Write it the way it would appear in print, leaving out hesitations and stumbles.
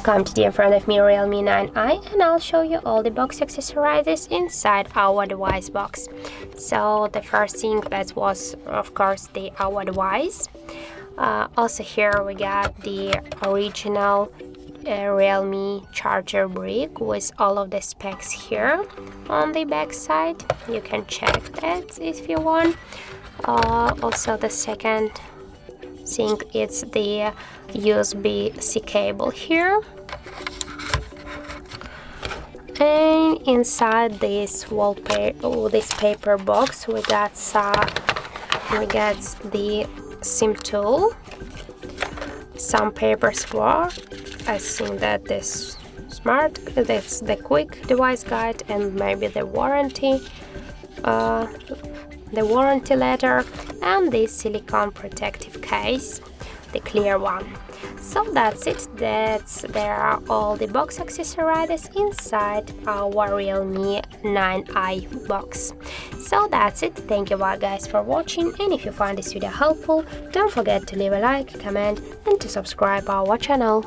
Come to the in front of me Realme 9i, and I'll show you all the box accessories inside our device box. So the first thing that was of course our device. Also here we got the original Realme charger brick with all of the specs here on the back side. You can check that if you want. Also the second thing is the USB-C cable here, and inside this this paper box we got the SIM tool, some papers for, I think that this smart, that's the quick device guide, and maybe the warranty letter, and this silicone protective case, the clear one. So that's it. There are all the box accessories inside our Realme 9i box. So that's it. Thank you guys for watching, and if you find this video helpful, don't forget to leave a like, comment, and to subscribe our channel.